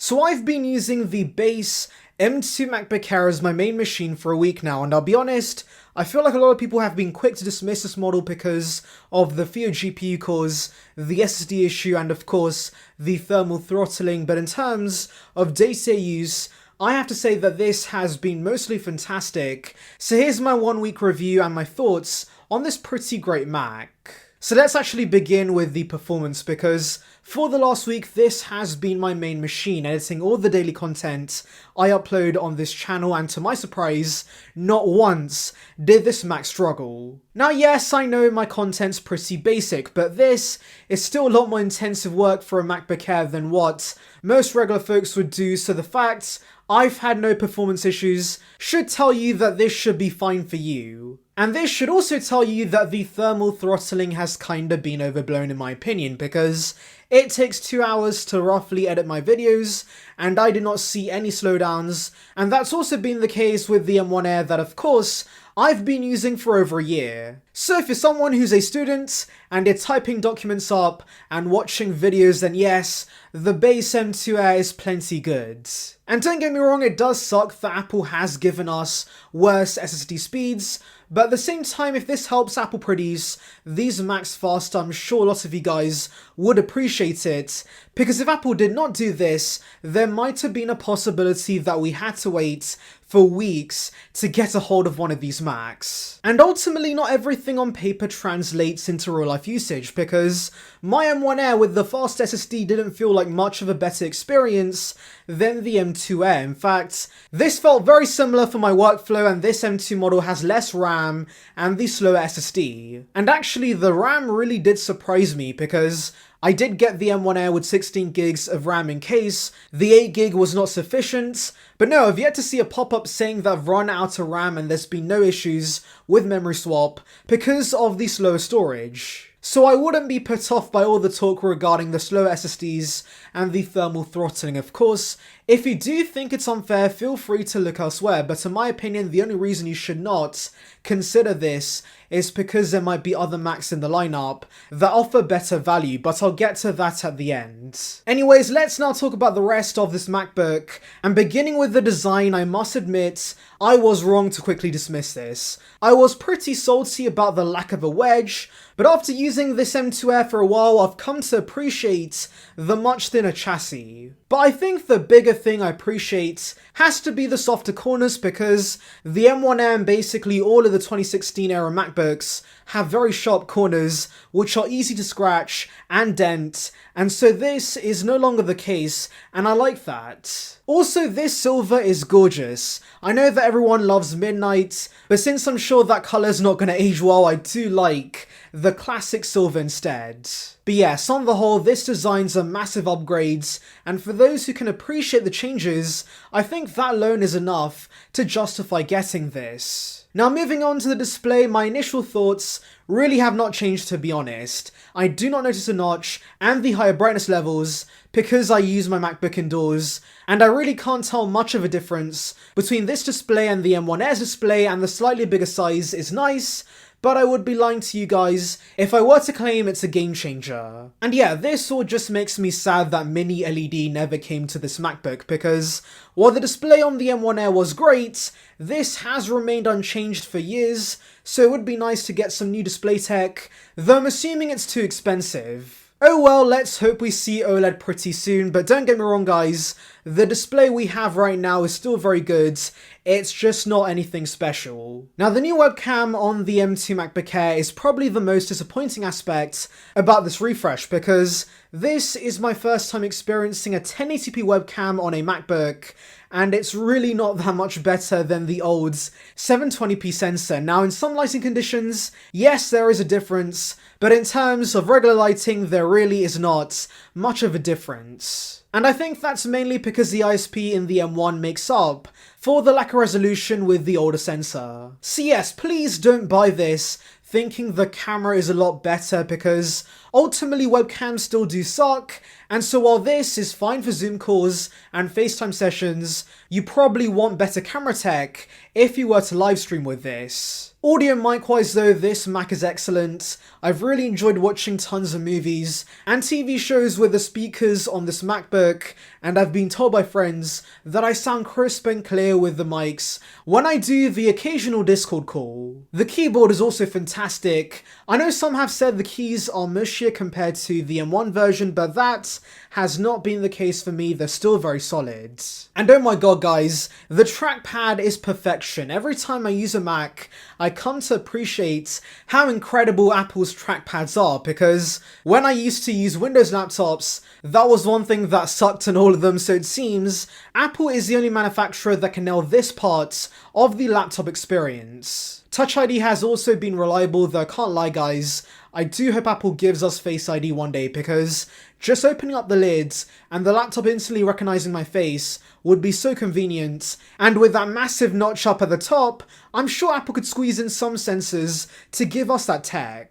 So I've been using the base M2 MacBook Air as my main machine for a week now, and I'll be honest, I feel like a lot of people have been quick to dismiss this model because of the fewer GPU cores, the SSD issue, and of course, the thermal throttling, but in terms of day-to-day use, I have to say that this has been mostly fantastic. So here's my 1 week review and my thoughts on this pretty great Mac. So let's actually begin with the performance, because for the last week this has been my main machine, editing all the daily content I upload on this channel, and to my surprise, not once did this Mac struggle. Now yes, I know my content's pretty basic, but this is still a lot more intensive work for a MacBook Air than what most regular folks would do, so the fact I've had no performance issues should tell you that this should be fine for you. And this should also tell you that the thermal throttling has kinda been overblown in my opinion, because it takes 2 hours to roughly edit my videos, and I did not see any slowdowns, and that's also been the case with the M1 Air that of course I've been using for over a year. So if you're someone who's a student and you're typing documents up and watching videos, then yes, the base M2 Air is plenty good. And don't get me wrong, it does suck that Apple has given us worse SSD speeds, but at the same time, if this helps Apple produce these Macs faster, I'm sure a lot of you guys would appreciate it, because if Apple did not do this, there might have been a possibility that we had to wait for weeks to get a hold of one of these Macs. And ultimately, not everything on paper translates into real life usage, because my M1 Air with the fast SSD didn't feel like much of a better experience than the M2 Air. In fact, this felt very similar for my workflow, and this M2 model has less RAM and the slower SSD. And actually, the RAM really did surprise me, because I did get the M1 Air with 16 gigs of RAM in case the 8 gig was not sufficient, but no, I've yet to see a pop-up saying that I've run out of RAM and there's been no issues with memory swap because of the slower storage. So I wouldn't be put off by all the talk regarding the slower SSDs and the thermal throttling. Of course, if you do think it's unfair, feel free to look elsewhere, but in my opinion, the only reason you should not consider this is because there might be other Macs in the lineup that offer better value, but I'll get to that at the end. Anyways, let's now talk about the rest of this MacBook, and beginning with the design, I must admit, I was wrong to quickly dismiss this. I was pretty salty about the lack of a wedge, but after using this M2 Air for a while, I've come to appreciate the much thinner chassis. But I think the bigger thing I appreciate has to be the softer corners, because the M1 Air and basically all of the 2016 era MacBooks have very sharp corners which are easy to scratch and dent, and so this is no longer the case, and I like that. Also, this silver is gorgeous. I know that everyone loves midnight, but since I'm sure that colour's not going to age well, I do like the classic silver instead. But yes, on the whole, this design's a massive upgrade, and for those who can appreciate the changes, I think that alone is enough to justify getting this. Now moving on to the display, my initial thoughts really have not changed, to be honest. I do not notice a notch and the higher brightness levels because I use my MacBook indoors, and I really can't tell much of a difference between this display and the M1 Air's display, and the slightly bigger size is nice, but I would be lying to you guys if I were to claim it's a game changer. And yeah, this all just makes me sad that mini LED never came to this MacBook, because while the display on the M1 Air was great, this has remained unchanged for years, so it would be nice to get some new display tech, though I'm assuming it's too expensive. Oh well, let's hope we see OLED pretty soon, but don't get me wrong guys, the display we have right now is still very good, it's just not anything special. Now the new webcam on the M2 MacBook Air is probably the most disappointing aspect about this refresh, because this is my first time experiencing a 1080p webcam on a MacBook, and it's really not that much better than the old 720p sensor. Now in some lighting conditions, yes there is a difference, but in terms of regular lighting there really is not much of a difference. And I think that's mainly because the ISP in the M1 makes up for the lack of resolution with the older sensor. So yes, please don't buy this thinking the camera is a lot better, because ultimately webcams still do suck, and so while this is fine for Zoom calls and FaceTime sessions, you probably want better camera tech if you were to livestream with this. Audio mic wise though, this Mac is excellent. I've really enjoyed watching tons of movies and TV shows with the speakers on this MacBook, and I've been told by friends that I sound crisp and clear with the mics when I do the occasional Discord call. The keyboard is also fantastic. I know some have said the keys are mushier compared to the M1 version, but that has not been the case for me. They're still very solid. And oh my god guys, the trackpad is perfection. Every time I use a Mac, I come to appreciate how incredible Apple's trackpads are, because when I used to use Windows laptops, that was one thing that sucked in all of them, so it seems Apple is the only manufacturer that can nail this part of the laptop experience. Touch ID has also been reliable, though I can't lie guys, I do hope Apple gives us Face ID one day, because just opening up the lids and the laptop instantly recognizing my face would be so convenient, and with that massive notch up at the top, I'm sure Apple could squeeze in some sensors to give us that tech.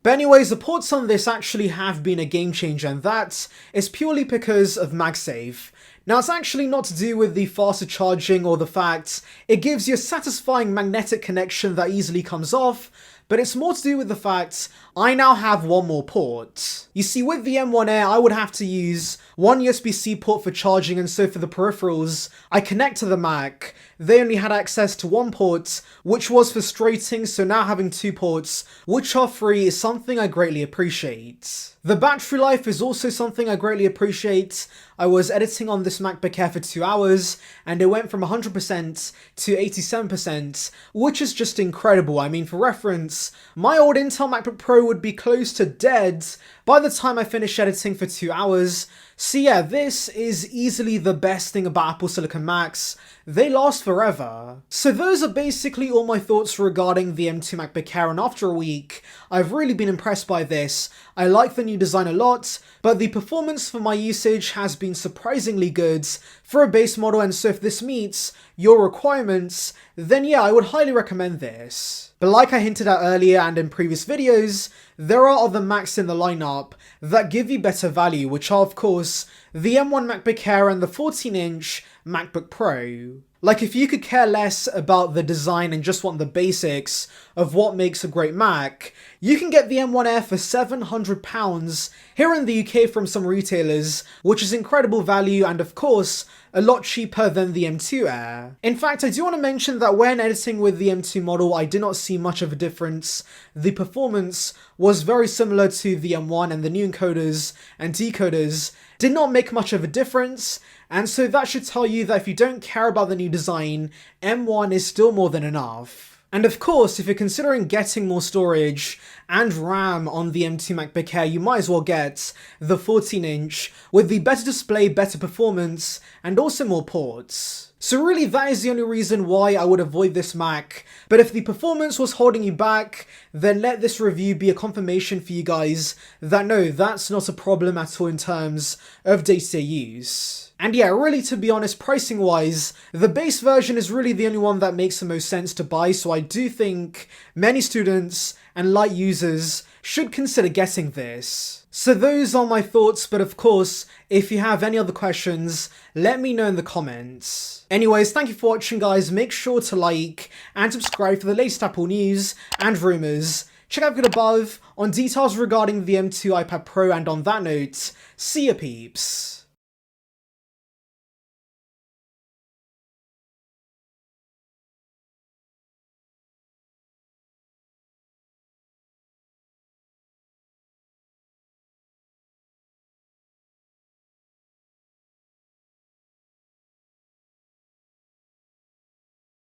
But anyways, the ports on this actually have been a game changer, and that is purely because of MagSafe. Now, it's actually not to do with the faster charging or the fact it gives you a satisfying magnetic connection that easily comes off, but it's more to do with the fact I now have one more port. You see, with the M1 Air, I would have to use one USB-C port for charging, and so for the peripherals I connect to the Mac, they only had access to one port, which was frustrating, so now having two ports, which are free, is something I greatly appreciate. The battery life is also something I greatly appreciate. I was editing on this MacBook Air for 2 hours, and it went from 100% to 87%, which is just incredible. I mean, for reference, my old Intel MacBook Pro would be close to dead by the time I finished editing for 2 hours. So yeah, this is easily the best thing about Apple Silicon Macs. They last forever. So those are basically all my thoughts regarding the M2 MacBook Air, and after a week, I've really been impressed by this. I like the new design a lot, but the performance for my usage has been surprisingly good for a base model, and so if this meets your requirements, then yeah, I would highly recommend this. But like I hinted at earlier and in previous videos, there are other Macs in the lineup that give you better value, which are of course the M1 MacBook Air and the 14-inch MacBook Pro. Like, if you could care less about the design and just want the basics of what makes a great Mac, you can get the M1 Air for £700 here in the UK from some retailers, which is incredible value and of course a lot cheaper than the M2 Air. In fact, I do want to mention that when editing with the M2 model, I did not see much of a difference. The performance was very similar to the M1, and the new encoders and decoders did not make much of a difference, and so that should tell you that if you don't care about the new design, M1 is still more than enough. And of course, if you're considering getting more storage and RAM on the M2 MacBook Air, you might as well get the 14-inch with the better display, better performance, and also more ports. So really, that is the only reason why I would avoid this Mac. But if the performance was holding you back, then let this review be a confirmation for you guys that no, that's not a problem at all in terms of day-to-day use. And yeah, really, to be honest, pricing wise, the base version is really the only one that makes the most sense to buy, so I do think many students and light users should consider getting this. So those are my thoughts, but of course, if you have any other questions, let me know in the comments. Anyways, thank you for watching guys, make sure to like and subscribe for the latest Apple news and rumours. Check out the video above on details regarding the M2 iPad Pro, and on that note, see ya peeps.